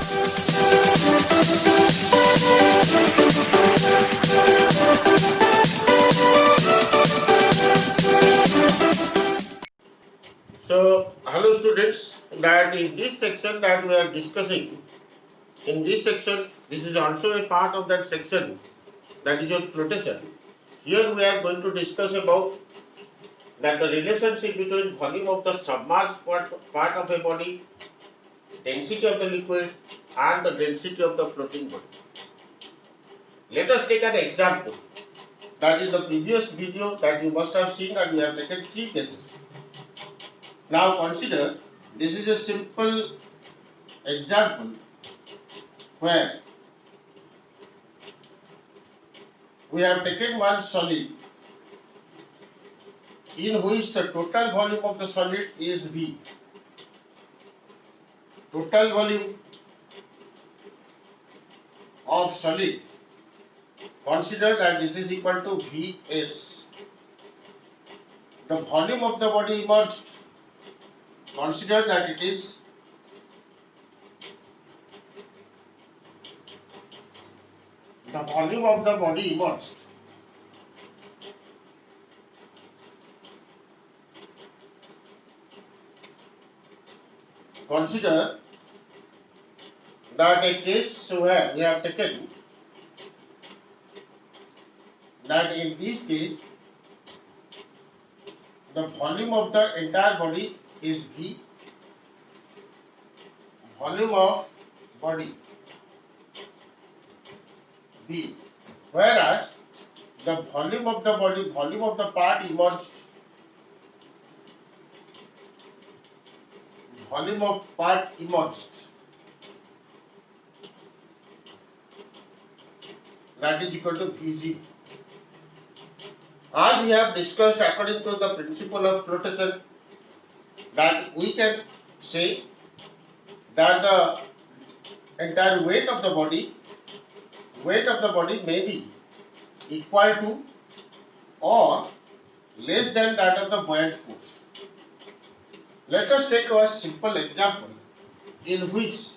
So, hello students, that in this section that we are discussing, in this section, this is also a part of that section, that is your flotation. Here we are going to discuss about that the relationship between volume of the submerged part of a body, density of the liquid and the density of the floating body. Let us take an example. That is the previous video that you must have seen, and we have taken 3 cases. Now consider, this is a simple example where we have taken one solid in which the total volume of the solid is V. Total volume of solid, consider that this is equal to Vs. The volume of the body immersed, consider that it is the volume of the body immersed. Consider that a case where we have taken that in this case the volume of the entire body is V, volume of body V, whereas the volume of the body, volume of the part immersed, volume of part immersed, that is equal to Vg. As we have discussed, according to the principle of flotation, that we can say that the entire weight of the body may be equal to or less than that of the buoyant force. Let us take a simple example in which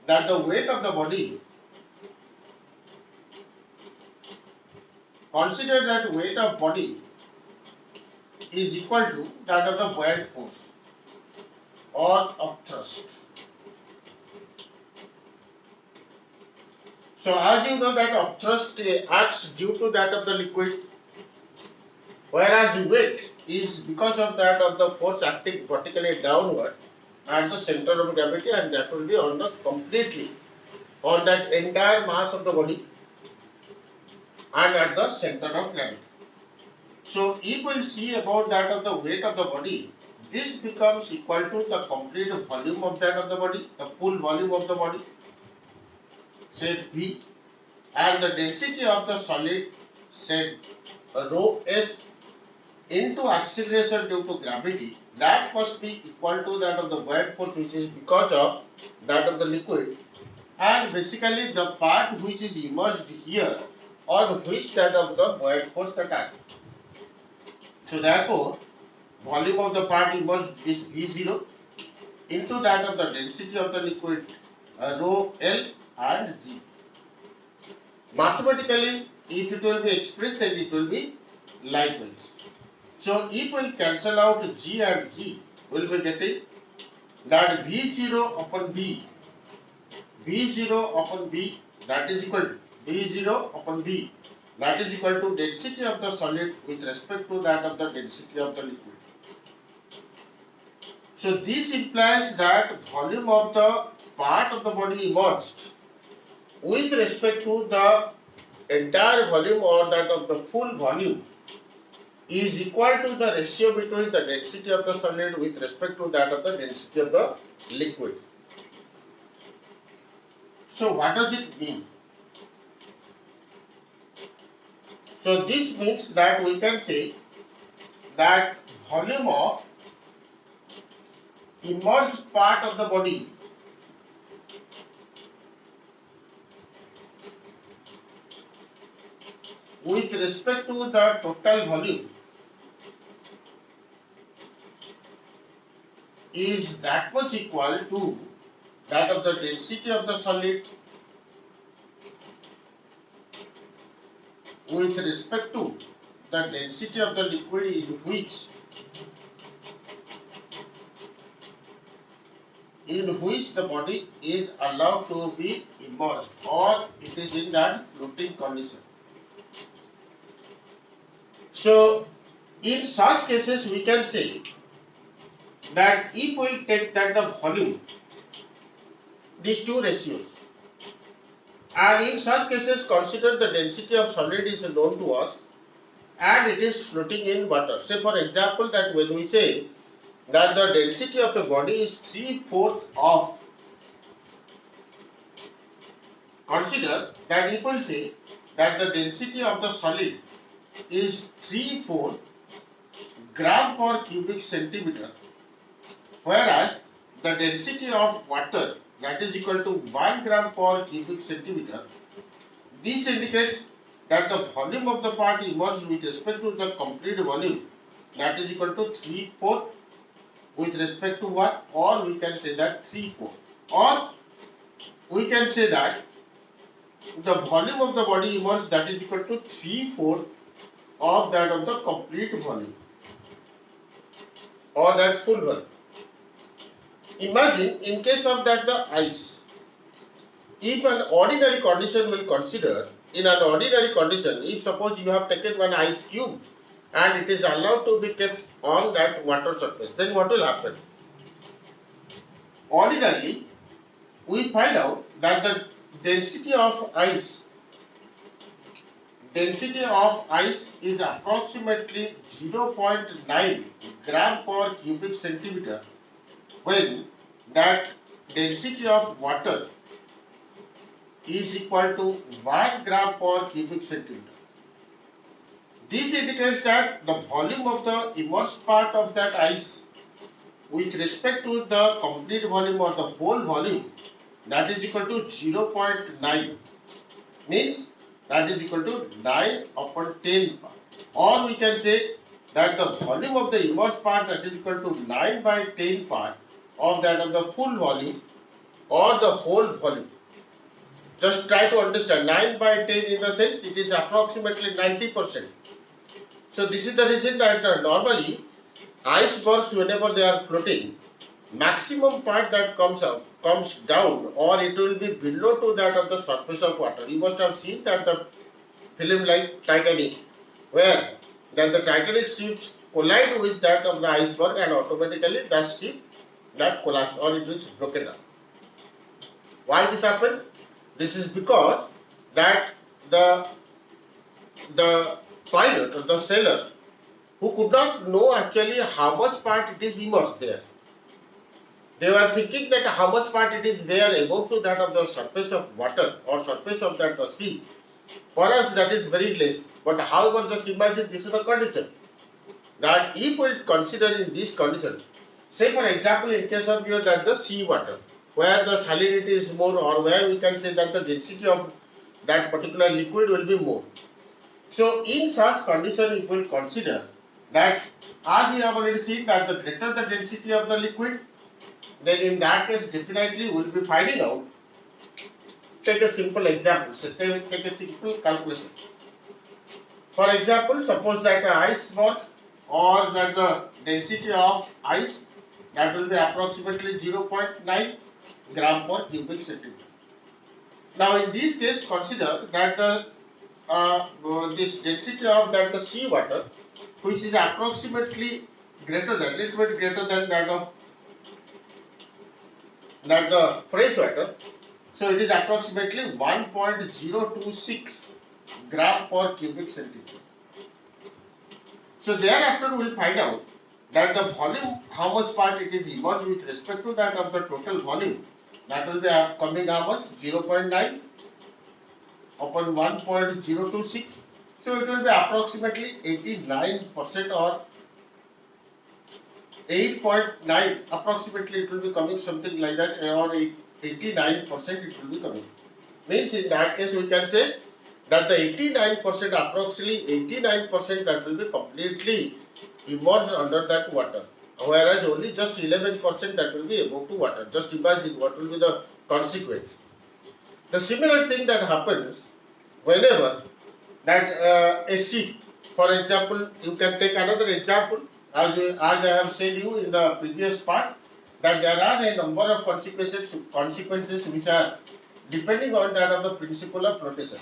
that the weight of the body, consider that weight of body is equal to that of the buoyant force or of thrust. So as you know that of thrust acts due to that of the liquid, whereas weight is because of that of the force acting vertically downward at the center of gravity, and that will be on the completely on that entire mass of the body and at the center of gravity. So if we see about that of the weight of the body, this becomes equal to the complete volume of that of the body, the full volume of the body, say V, and the density of the solid, say rho s, into acceleration due to gravity, that must be equal to that of the buoyant force, which is because of that of the liquid, and basically the part which is immersed here, on which that of the buoyant force that acts. So therefore, volume of the part immersed is V0 into that of the density of the liquid, rho L and G. Mathematically, if it will be expressed, then it will be likewise. So if we cancel out G and G, we will be getting that V0 upon B, V0 upon B, that is equal to V0 upon B, that is equal to density of the solid with respect to that of the density of the liquid. So this implies that volume of the part of the body immersed with respect to the entire volume or that of the full volume is equal to the ratio between the density of the solid with respect to that of the density of the liquid. So what does it mean? So this means that we can say that volume of immersed part of the body with respect to the total volume is that much equal to that of the density of the solid with respect to the density of the liquid in which the body is allowed to be immersed or it is in that floating condition. So in such cases we can say that if we take that the volume, these two ratios, and in such cases consider the density of solid is known to us and it is floating in water. Say for example that when we say that the density of the body is 3/4 of, consider that if we say that the density of the solid is 3/4 gram per cubic centimeter, whereas the density of water that is equal to 1 gram per cubic centimeter. This indicates that the volume of the part immersed with respect to the complete volume that is equal to 3/4 with respect to what, or we can say that 3/4, or we can say that the volume of the body immersed that is equal to 3/4 of that of the complete volume or that full volume. Imagine in case of that the ice, if an ordinary condition will consider, in an ordinary condition, if suppose you have taken one ice cube and it is allowed to be kept on that water surface, then what will happen? Ordinarily, we find out that the density of ice is approximately 0.9 gram per cubic centimeter, when that density of water is equal to 1 gram per cubic centimeter. This indicates that the volume of the immersed part of that ice with respect to the complete volume or the whole volume that is equal to 0.9, means that is equal to 9 upon 10 part. Or we can say that the volume of the immersed part that is equal to 9 by 10 part of that of the full volume or the whole volume. Just try to understand, 9 by 10 in the sense it is approximately 90%. So this is the reason that normally icebergs, whenever they are floating, maximum part that comes down, or it will be below to that of the surface of water. You must have seen that the film like Titanic, where that the Titanic ships collide with that of the iceberg and automatically that ship that collapse or it is broken down. Why this happens? This is because that the pilot or the sailor who could not know actually how much part it is immersed there. They were thinking that how much part it is there above to that of the surface of water or surface of that the sea. Perhaps that is very less. But however, just imagine this is the condition. That if we consider in this condition, say for example in case of your that the sea water, where the salinity is more, or where we can say that the density of that particular liquid will be more. So in such condition, if we consider that, as we have already seen that the greater the density of the liquid, then in that case definitely we will be finding out. Take a simple example. So take a simple calculation. For example, suppose that an iceberg or that the density of ice that will be approximately 0.9 gram per cubic centimeter. Now in this case consider that the this density of that the sea water, which is approximately greater than, little bit greater than that of that the fresh water. So it is approximately 1.026 gram per cubic centimeter. So thereafter we will find out that the volume, how much part it is immersed with respect to that of the total volume. That will be coming how much? 0.9 upon 1.026. So it will be approximately 89% or 8.9, approximately it will be coming something like that, or 89% it will be coming. Means in that case we can say that the 89%, approximately 89% that will be completely immersed under that water. whereas only just 11% that will be above to water. Just imagine what will be the consequence. The similar thing that happens whenever that a sheep, for example, you can take another example as I have said you in the previous part, that there are a number of consequences which are depending on that of the principle of flotation.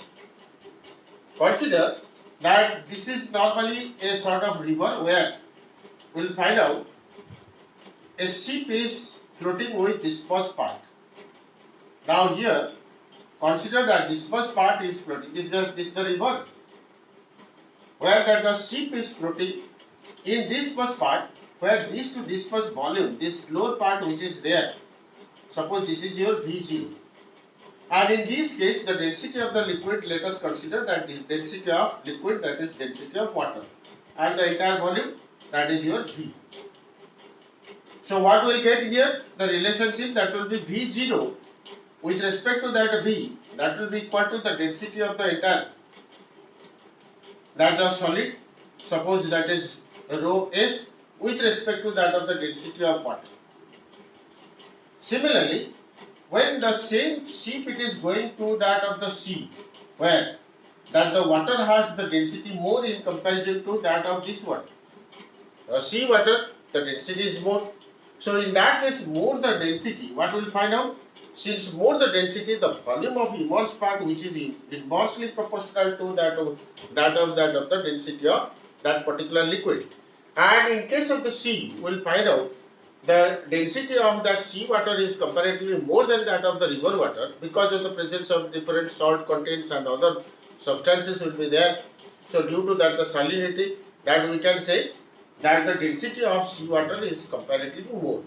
Consider that this is normally a sort of river where we will find out a ship is floating with dispersed part. Now here, consider that dispersed part is floating. This is the river where that the ship is floating in dispersed part, where this to dispersed volume, this lower part which is there, suppose this is your V0. And in this case, the density of the liquid, let us consider that this density of liquid, that is density of water, and the entire volume, that is your V. So what we will get here? The relationship that will be V0 with respect to that V, that will be equal to the density of the entire, that the solid, suppose that is rho S, with respect to that of the density of water. Similarly, when the same ship it is going to that of the sea, where that the water has the density more in comparison to that of this water. Sea water, the density is more. So in that case, more the density, what we will find out? Since more the density, the volume of immersed part which is inversely proportional to that of the density of that particular liquid. And in case of the sea, we will find out the density of that sea water is comparatively more than that of the river water because of the presence of different salt contents and other substances will be there. So due to that the salinity, that we can say that the density of sea water is comparatively more.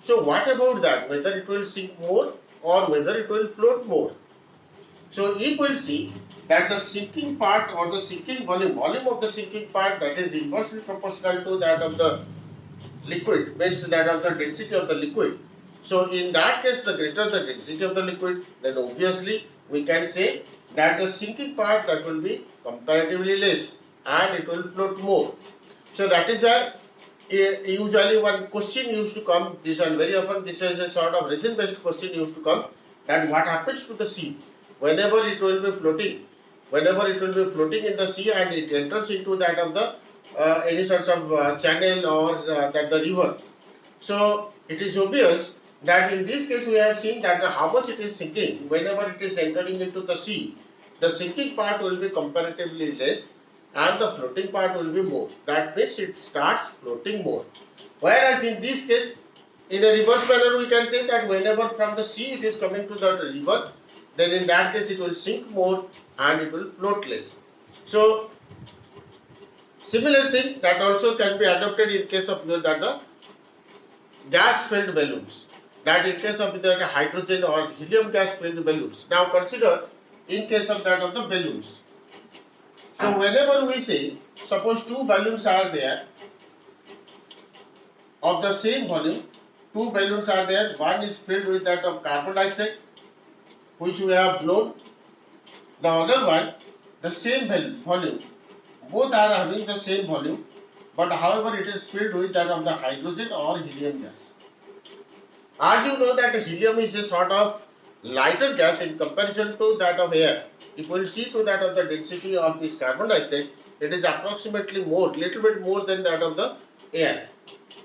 So what about that? Whether it will sink more or whether it will float more. So if we will see that the sinking part or the sinking volume of the sinking part, that is inversely proportional to that of the liquid, means that of the density of the liquid. So in that case, the greater the density of the liquid, then obviously we can say that the sinking part that will be comparatively less and it will float more. So that is why usually one question used to come, this one very often, this is a sort of resin based question used to come, that what happens to the sea whenever it will be floating, in the sea and it enters into that of the any sorts of channel or that the river. So it is obvious that in this case we have seen that how much it is sinking whenever it is entering into the sea. The sinking part will be comparatively less and the floating part will be more. That means it starts floating more. Whereas in this case, in a reverse manner we can say that whenever from the sea it is coming to the river, then in that case it will sink more and it will float less. So similar thing that also can be adopted in case of the gas filled balloons, that in case of the hydrogen or helium gas filled balloons. Now consider in case of that of the balloons. So whenever we say, suppose two balloons are there of the same volume, two balloons are there, one is filled with that of carbon dioxide which we have blown, the other one the same volume, both are having the same volume, but however it is filled with that of the hydrogen or helium gas. As you know that helium is a sort of lighter gas in comparison to that of air. If we will see to that of the density of this carbon dioxide, it is approximately more, little bit more than that of the air.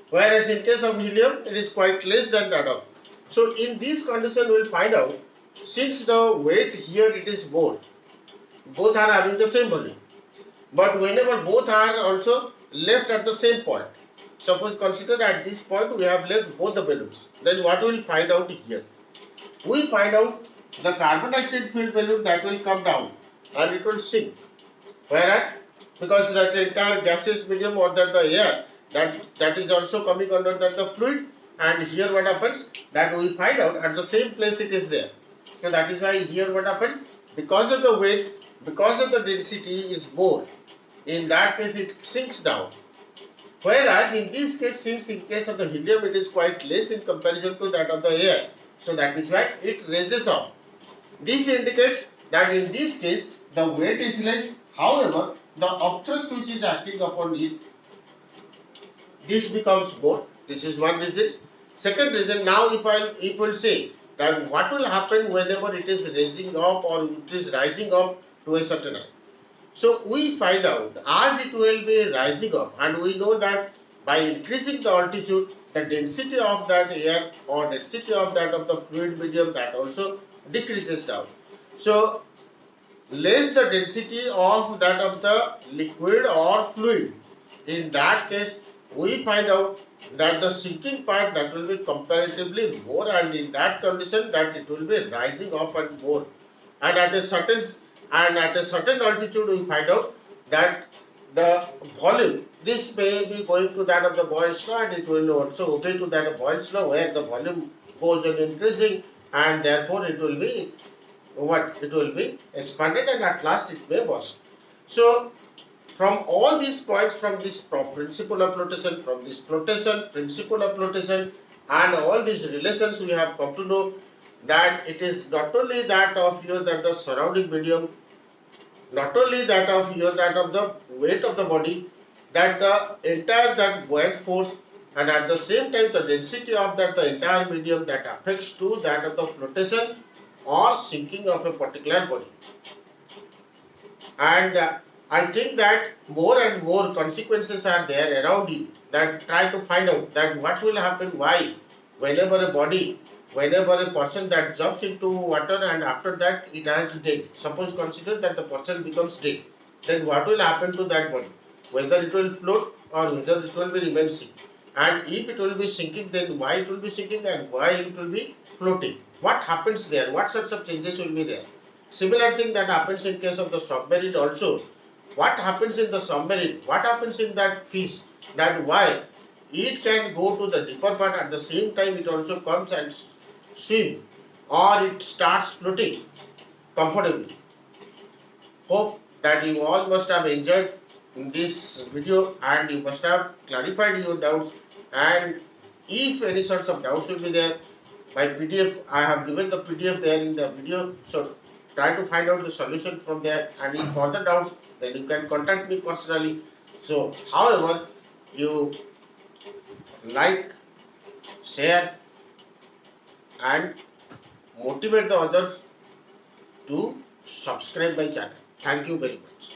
Whereas in case of helium, it is quite less than that of. So in this condition, we will find out, since the weight here it is more, both are having the same volume. But whenever both are also left at the same point, suppose consider at this point we have left both the balloons, then what we will find out here? We will find out the carbon dioxide filled balloon that will come down and it will sink. Whereas because that entire gaseous medium or that the air that is also coming under that the fluid, and here what happens, that we find out at the same place it is there. So that is why here what happens, because of the weight, because of the density is more, in that case it sinks down. Whereas in this case, since in case of the helium it is quite less in comparison to that of the air, so that is why it raises up. This indicates that in this case the weight is less, however the upthrust which is acting upon it, this becomes more, This is one reason. Second reason, now if I will say that what will happen whenever it is raising up or it is rising up to a certain height. So we find out as it will be rising up, and we know that by increasing the altitude, the density of that air or density of that of the fluid medium, that also decreases down. So less the density of that of the liquid or fluid, in that case we find out that the sinking part that will be comparatively more, and in that condition that it will be rising up and more, and at a certain altitude we find out that the volume, this may be going to that of the Boyle's law, and it will also obey to that of Boyle's law, where the volume goes on increasing, and therefore it will be what, it will be expanded, and at last it may burst. So from all these points, from this principle of flotation, from this flotation, principle of flotation, and all these relations, we have come to know that it is not only that of your that the surrounding medium, not only that of your that of the weight of the body, that the entire that buoyant force, and at the same time the density of that the entire medium that affects to that of the flotation or sinking of a particular body. And I think that more and more consequences are there around you, that try to find out that what will happen, why, whenever a body, whenever a person that jumps into water and after that it has dead. Suppose consider that the person becomes dead, then what will happen to that body? Whether it will float or whether it will be remain sinking. And if it will be sinking, then why it will be sinking and why it will be floating? What happens there? What sorts of changes will be there? Similar thing that happens in case of the submarine also. What happens in the submarine? What happens in that fish? That why it can go to the deeper part, at the same time it also comes and swim, or it starts floating comfortably. Hope that you all must have enjoyed this video and you must have clarified your doubts, and if any sorts of doubts will be there, my PDF, I have given the PDF there in the video, so try to find out the solution from there, and if further doubts then you can contact me personally. So however, you like, share and motivate the others to subscribe my channel. Thank you very much.